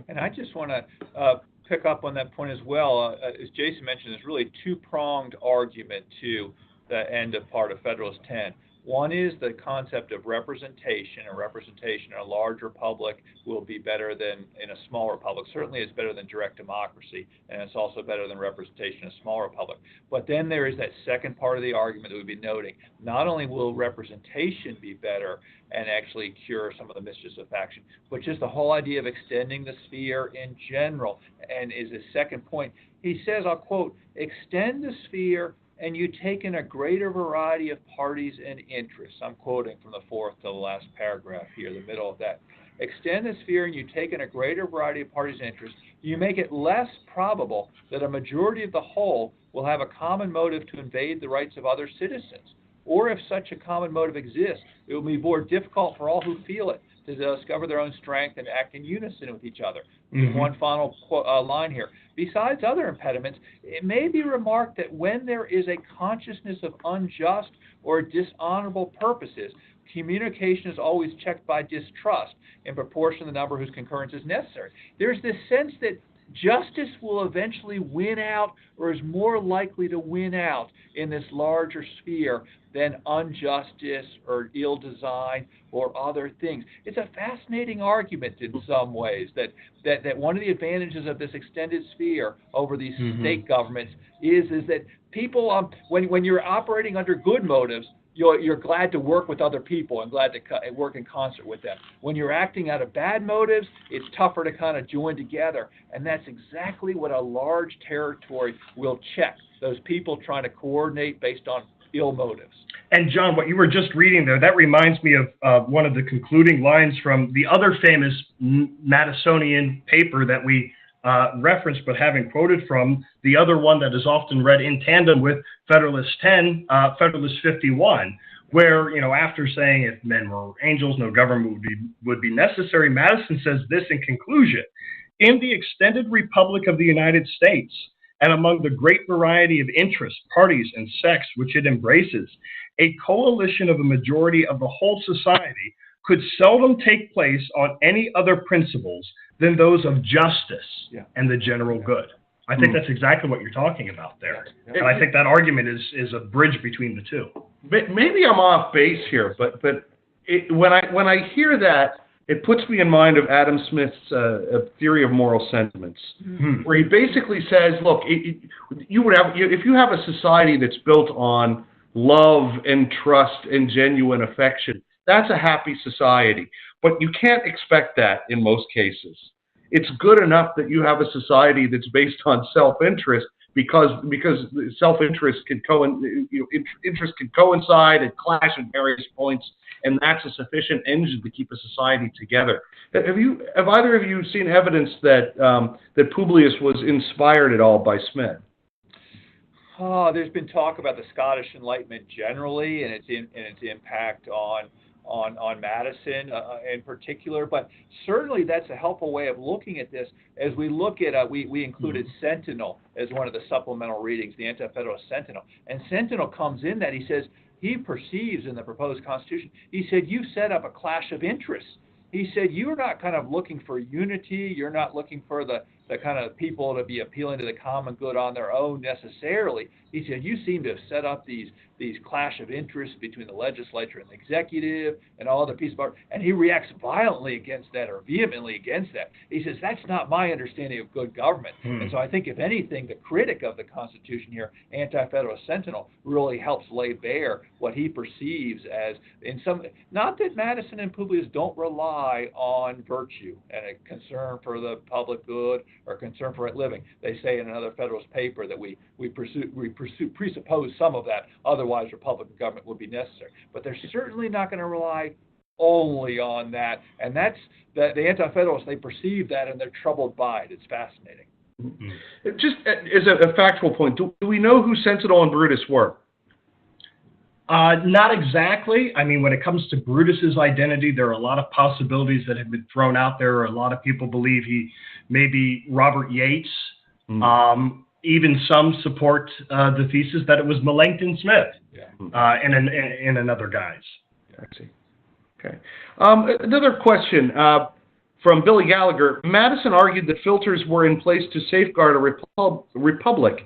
And I just want to pick up on that point as well. As Jason mentioned, there's really two-pronged argument to the end of part of Federalist 10. One is the concept of representation. A representation in a large republic will be better than in a small republic. Certainly it's better than direct democracy, and it's also better than representation in a small republic. But then there is that second part of the argument that we'd be noting. Not only will representation be better and actually cure some of the mischiefs of faction, but just the whole idea of extending the sphere in general. And is his second point. He says, I'll quote, "Extend the sphere and you take in a greater variety of parties and interests." I'm quoting from the fourth to the last paragraph here, the middle of that. "Extend the sphere and you take in a greater variety of parties and interests. You make it less probable that a majority of the whole will have a common motive to invade the rights of other citizens. Or if such a common motive exists, it will be more difficult for all who feel it to discover their own strength and act in unison with each other." Mm-hmm. One final line here. "Besides other impediments, it may be remarked that when there is a consciousness of unjust or dishonorable purposes, communication is always checked by distrust in proportion to the number whose concurrence is necessary." There's this sense that justice will eventually win out, or is more likely to win out in this larger sphere than injustice or ill design or other things. It's a fascinating argument in some ways that one of the advantages of this extended sphere over these state governments is that people, when you're operating under good motives, you're glad to work with other people and glad to work in concert with them. When you're acting out of bad motives, it's tougher to kind of join together. And that's exactly what a large territory will check, those people trying to coordinate based on ill motives. And John, what you were just reading there, that reminds me of one of the concluding lines from the other famous Madisonian paper that we referenced, but haven't quoted from, the other one that is often read in tandem with Federalist 10, Federalist 51, where, after saying if men were angels, no government would be necessary, Madison says this in conclusion: "In the extended Republic of the United States, and among the great variety of interests, parties, and sects which it embraces, a coalition of a majority of the whole society could seldom take place on any other principles than those of justice and the general good." I think that's exactly what you're talking about there. And I think that argument is a bridge between the two. Maybe I'm off base here, but when I hear that, it puts me in mind of Adam Smith's theory of moral sentiments, where he basically says, look, if you have a society that's built on love and trust and genuine affection, that's a happy society. But you can't expect that in most cases. It's good enough that you have a society that's based on self-interest, because self-interest can interest can coincide and clash at various points, and that's a sufficient engine to keep a society together. Have either of you seen evidence that Publius was inspired at all by Smith? There's been talk about the Scottish Enlightenment generally and its impact on on Madison in particular, but certainly that's a helpful way of looking at this. As we look at, we included Sentinel as one of the supplemental readings, the Anti-Federalist Sentinel, and Sentinel comes in that he says he perceives in the proposed Constitution, he said, you set up a clash of interests. He said, you're not kind of looking for unity, you're not looking for the kind of people to be appealing to the common good on their own necessarily. He said, you seem to have set up these clash of interests between the legislature and the executive and all the pieces of art. And he reacts violently against that, or vehemently against that. He says, that's not my understanding of good government. And so I think, if anything, the critic of the Constitution here, Anti-Federalist Sentinel, really helps lay bare what he perceives as, in some, not that Madison and Publius don't rely on virtue and a concern for the public good or concern for right living. They say in another Federalist paper that we presuppose some of that, otherwise Republican government would be necessary. But they're certainly not going to rely only on that. And that's the Anti-Federalists, they perceive that and they're troubled by it. It's fascinating. Just as a factual point, do we know who Sentinel and Brutus were? Not exactly. I mean, when it comes to Brutus's identity, there are a lot of possibilities that have been thrown out there. A lot of people believe he may be Robert Yates. Even some support the thesis that it was Melancton Smith and another guys. I see. Okay. Another question from Billy Gallagher. Madison argued that filters were in place to safeguard a republic.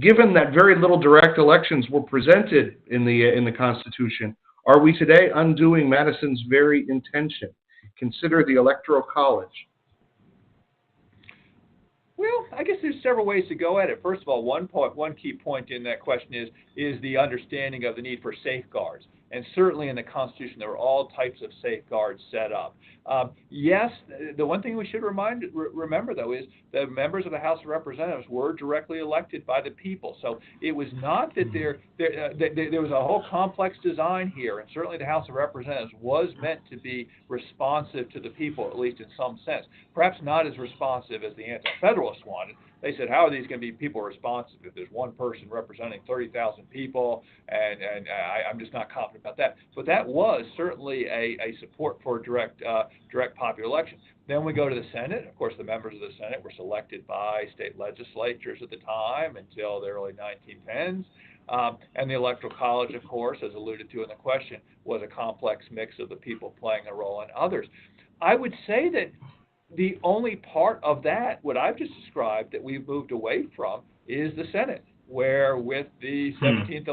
Given that very little direct elections were presented in the Constitution, are we today undoing Madison's very intention? Consider the Electoral College. Well, I guess there's several ways to go at it. First of all, one key point in that question is the understanding of the need for safeguards. And certainly in the Constitution, there were all types of safeguards set up. Yes, the one thing we should remember, though, is the members of the House of Representatives were directly elected by the people. So it was not that there was a whole complex design here, and certainly the House of Representatives was meant to be responsive to the people, at least in some sense. Perhaps not as responsive as the Anti-Federalists wanted. They said, how are these going to be people responsive if there's one person representing 30,000 people? And I'm just not confident about that. But that was certainly a support for direct popular election. Then we go to the Senate. Of course, the members of the Senate were selected by state legislatures at the time until the early 1910s. And the Electoral College, of course, as alluded to in the question, was a complex mix of the people playing a role and others. I would say that the only part of that, what I've just described, that we've moved away from is the Senate, where with the 17th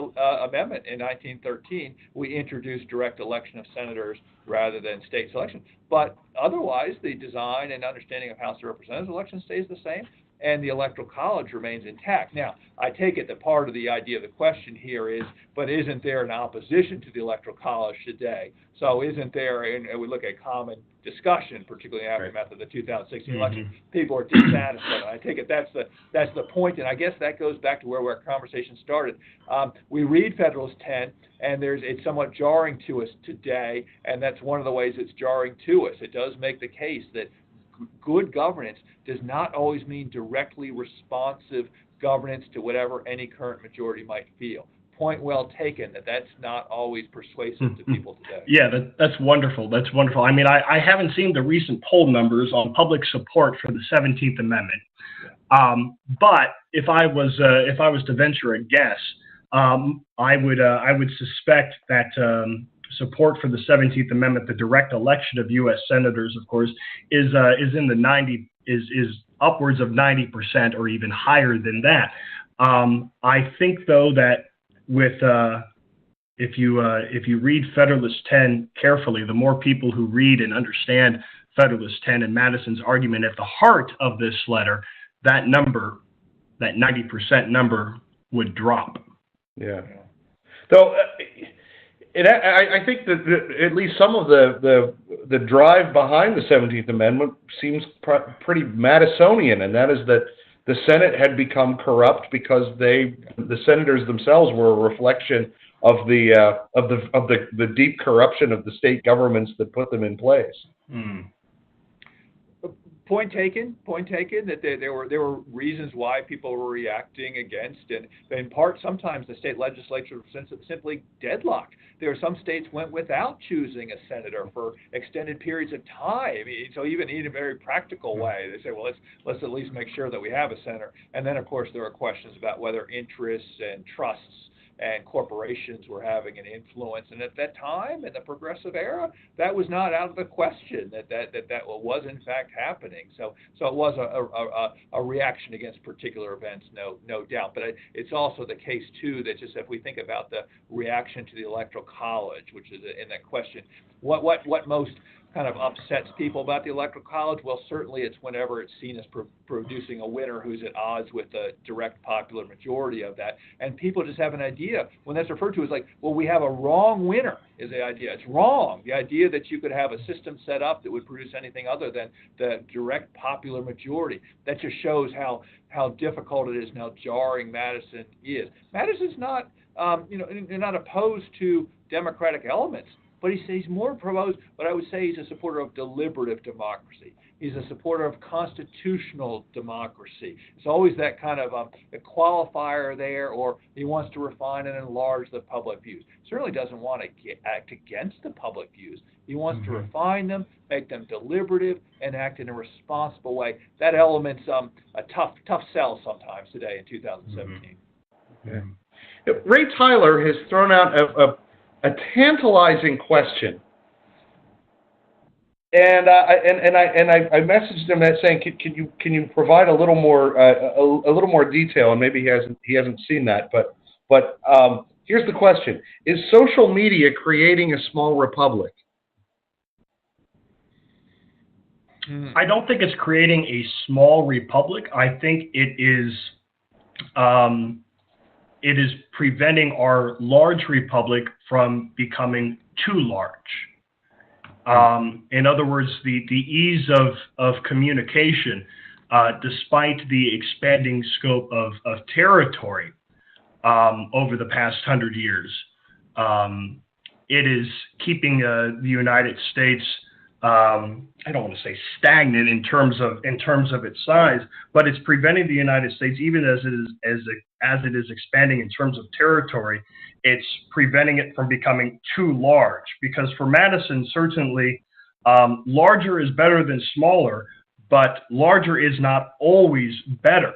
Amendment in 1913, we introduced direct election of senators rather than state selection. But otherwise, the design and understanding of House of Representatives election stays the same, and the Electoral College remains intact. Now, I take it that part of the idea of the question here is, but isn't there an opposition to the Electoral College today? So isn't there, and we look at common discussion, particularly after the 2016 election, people are dissatisfied. I take it that's the point, and I guess that goes back to where our conversation started. We read Federalist 10, and it's somewhat jarring to us today, and that's one of the ways it's jarring to us. It does make the case that good governance does not always mean directly responsive governance to whatever any current majority might feel. Point well taken that that's not always persuasive to people today. Yeah, that's wonderful. That's wonderful. I mean, I haven't seen the recent poll numbers on public support for the 17th Amendment, but if I was to venture a guess, I would suspect that support for the 17th Amendment, the direct election of U.S. senators, of course, is in the 90 is upwards of 90% or even higher than that. I think though that with if you read Federalist 10 carefully, the more people who read and understand Federalist 10 and Madison's argument at the heart of this letter, that number, that 90% number, would drop. Yeah. So I think that at least some of the drive behind the 17th Amendment seems pretty Madisonian, and that is that the Senate had become corrupt because the senators themselves were a reflection of the deep corruption of the state governments that put them in place. Point taken. Point taken. That there were reasons why people were reacting against, and in part sometimes the state legislature simply deadlocked. There were some states went without choosing a senator for extended periods of time. So even in a very practical way, they say, well, let's at least make sure that we have a senator. And then of course there are questions about whether interests and trusts and corporations were having an influence. And at that time, in the progressive era, that was not out of the question that was in fact happening. So it was a reaction against particular events, no doubt. But it's also the case too that just if we think about the reaction to the Electoral College, which is in that question, what most kind of upsets people about the Electoral College? Well, certainly it's whenever it's seen as producing a winner who's at odds with the direct popular majority of that. And people just have an idea. When that's referred to as like, well, we have a wrong winner is the idea. It's wrong. The idea that you could have a system set up that would produce anything other than the direct popular majority. That just shows how difficult it is and how jarring Madison is. Madison's not, they're not opposed to democratic elements. But he's more opposed, but I would say he's a supporter of deliberative democracy. He's a supporter of constitutional democracy. It's always that kind of a qualifier there, or he wants to refine and enlarge the public views. Certainly doesn't want to act against the public views. He wants to refine them, make them deliberative, and act in a responsible way. That element's a tough sell sometimes today in 2017. Ray Tyler has thrown out a tantalizing question, and I messaged him that saying, can you provide a little more detail? And maybe he hasn't seen that, but here's the question: is social media creating a small republic? I don't think it's creating a small republic. I think it is preventing our large republic from becoming too large. In other words, the ease of communication, despite the expanding scope of territory over the past 100 years, it is keeping the United States, I don't want to say stagnant in terms of its size, but it's preventing the United States, even as it is expanding in terms of territory, it's preventing it from becoming too large. Because for Madison, certainly, larger is better than smaller, but larger is not always better.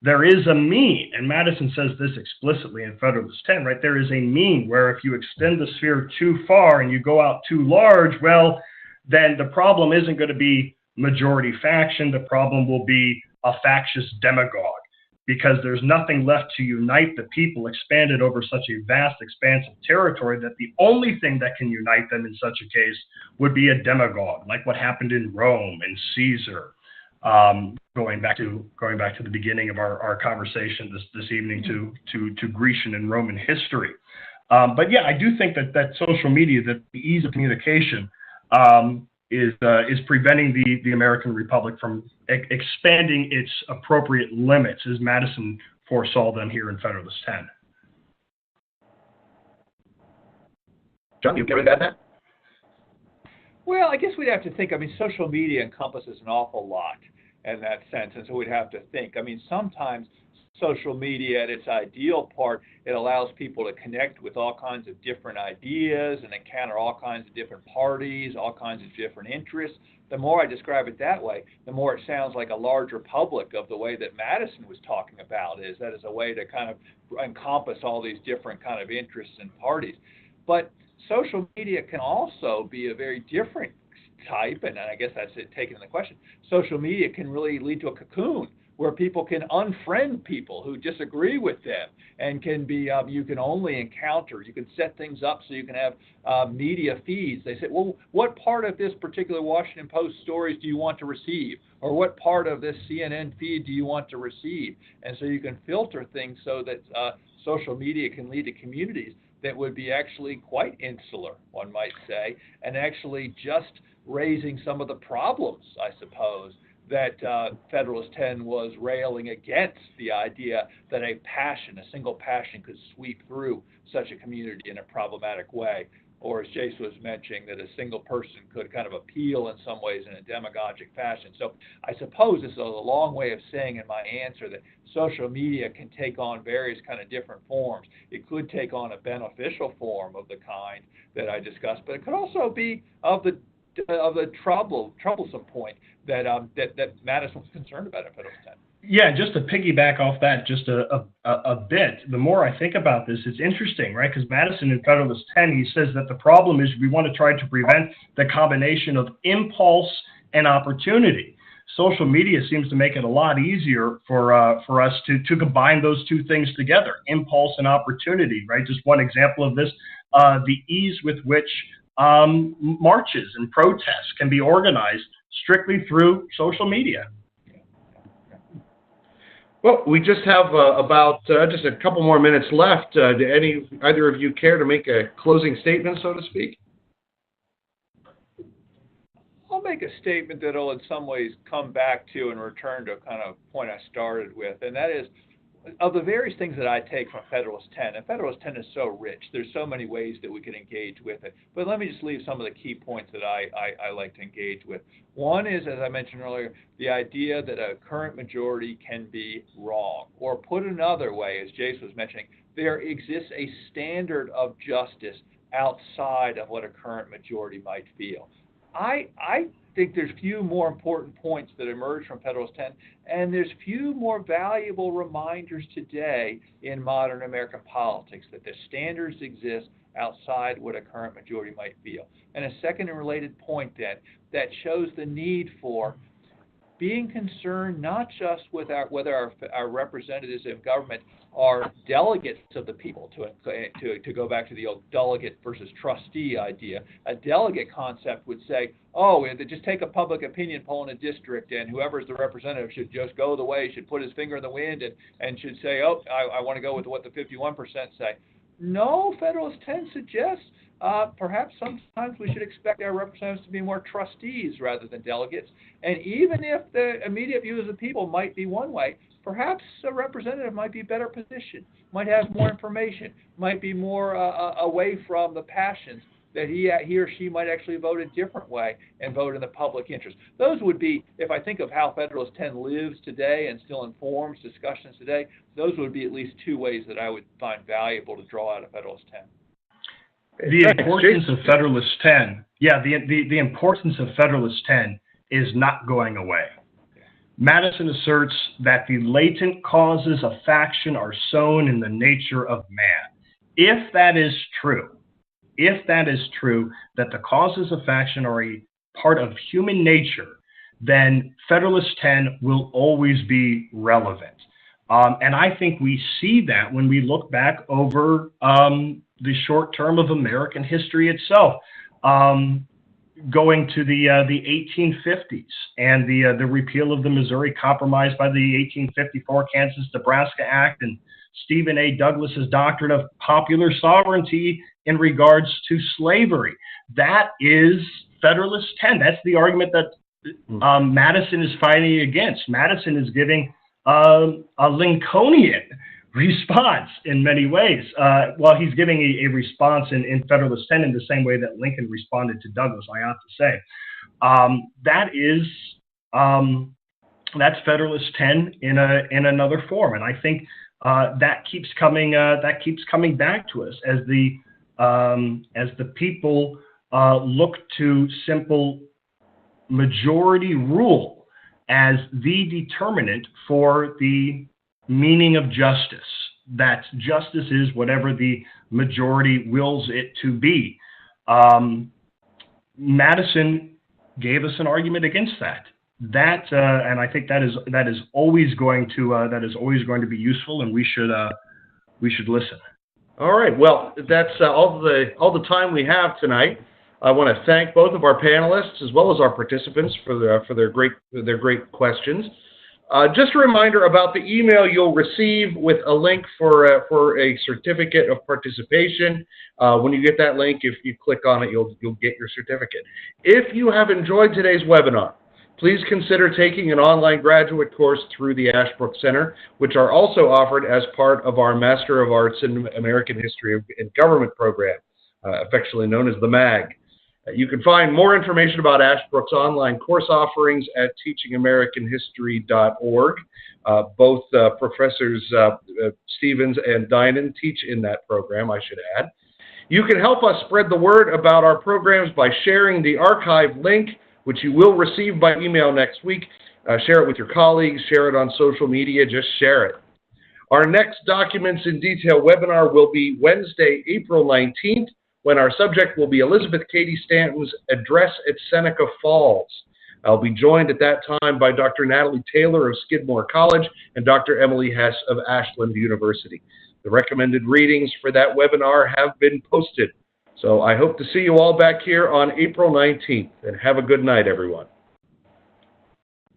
There is a mean, and Madison says this explicitly in Federalist 10, right? There is a mean where if you extend the sphere too far and you go out too large, well, then the problem isn't going to be majority faction. The problem will be a factious demagogue, because there's nothing left to unite the people expanded over such a vast expanse of territory that the only thing that can unite them in such a case would be a demagogue, like what happened in Rome and Caesar. Going back to the beginning of our conversation this evening to Grecian and Roman history. But yeah, I do think that social media, that the ease of communication, is preventing the American Republic from expanding its appropriate limits, as Madison foresaw them here in Federalist 10. John, you agree with that? Well, I guess we'd have to think. I mean, social media encompasses an awful lot in that sense, and so we'd have to think. I mean, sometimes social media at its ideal part, it allows people to connect with all kinds of different ideas and encounter all kinds of different parties, all kinds of different interests. The more I describe it that way, the more it sounds like a large republic of the way that Madison was talking about, is that is a way to kind of encompass all these different kind of interests and parties. But social media can also be a very different type, and I guess that's it taken in the question. Social media can really lead to a cocoon where people can unfriend people who disagree with them, and can be, you can only encounter, you can set things up so you can have media feeds. They say, well, what part of this particular Washington Post stories do you want to receive? Or what part of this CNN feed do you want to receive? And so you can filter things so that social media can lead to communities that would be actually quite insular, one might say, and actually just raising some of the problems, I suppose, that Federalist 10 was railing against, the idea that a single passion could sweep through such a community in a problematic way. or as Jace was mentioning, that a single person could kind of appeal in some ways in a demagogic fashion. So I suppose this is a long way of saying in my answer that social media can take on various kind of different forms. It could take on a beneficial form of the kind that I discussed, but it could also be of the troublesome point that Madison was concerned about in Federalist 10. Yeah, just to piggyback off that just a bit, the more I think about this, it's interesting, right? Because Madison in Federalist 10, he says that the problem is we want to try to prevent the combination of impulse and opportunity. Social media seems to make it a lot easier for us to combine those two things together, impulse and opportunity, right? Just one example of this, the ease with which marches and protests can be organized strictly through social media. Well, we just have about just a couple more minutes left. Do either of you care to make a closing statement, so to speak? I'll make a statement that will in some ways come back to and return to kind of point I started with, and that is, of the various things that I take from Federalist 10, and Federalist 10 is so rich, there's so many ways that we can engage with it. But let me just leave some of the key points that I like to engage with. One is, as I mentioned earlier, the idea that a current majority can be wrong. Or put another way, as Jace was mentioning, there exists a standard of justice outside of what a current majority might feel. I think there's few more important points that emerge from Federalist 10, and there's few more valuable reminders today in modern American politics that the standards exist outside what a current majority might feel. And a second and related point then, that shows the need for being concerned not just with whether our representatives in government are delegates of the people, to go back to the old delegate versus trustee idea. A delegate concept would say, oh, just take a public opinion poll in a district, and whoever's the representative should just go the way, should put his finger in the wind, and should say, oh, I want to go with what the 51% say. No, Federalist 10 suggests perhaps sometimes we should expect our representatives to be more trustees rather than delegates. And even if the immediate view of the people might be one way, perhaps a representative might be better positioned, might have more information, might be more away from the passions, that he or she might actually vote a different way and vote in the public interest. Those would be, if I think of how Federalist 10 lives today and still informs discussions today, those would be at least two ways that I would find valuable to draw out of Federalist 10. The importance of Federalist 10, the importance of Federalist 10 is not going away. Madison asserts that the latent causes of faction are sown in the nature of man. If that is true, that the causes of faction are a part of human nature, then Federalist 10 will always be relevant. And I think we see that when we look back over the short term of American history itself, going to the 1850s and the repeal of the Missouri Compromise by the 1854 Kansas-Nebraska Act and Stephen A. Douglas's doctrine of popular sovereignty in regards to slavery. That is Federalist 10. That's the argument that Madison is fighting against. Madison is giving a Lincolnian response in many ways. Well, he's giving a response in Federalist 10 in the same way that Lincoln responded to Douglas, I ought to say. That's Federalist 10 in another form, and I think that keeps coming back to us as the people look to simple majority rule as the determinant for the meaning of justice, that justice is whatever the majority wills it to be. Madison gave us an argument against that. And I think that is always going to be useful, and we should listen. All right. Well, that's all the time we have tonight. I want to thank both of our panelists as well as our participants for their great questions. Just a reminder about the email you'll receive with a link for a certificate of participation. When you get that link, if you click on it, you'll get your certificate. If you have enjoyed today's webinar, please consider taking an online graduate course through the Ashbrook Center, which are also offered as part of our Master of Arts in American History and Government program. affectionately known as the MAG. You can find more information about Ashbrook's online course offerings at teachingamericanhistory.org. Both Professors Stevens and Dinan teach in that program, I should add. You can help us spread the word about our programs by sharing the archive link, which you will receive by email next week. Share it with your colleagues, share it on social media, just share it. Our next Documents in Detail webinar will be Wednesday, April 19th, when our subject will be Elizabeth Cady Stanton's address at Seneca Falls. I'll be joined at that time by Dr. Natalie Taylor of Skidmore College and Dr. Emily Hess of Ashland University. The recommended readings for that webinar have been posted. So I hope to see you all back here on April 19th, and have a good night, everyone.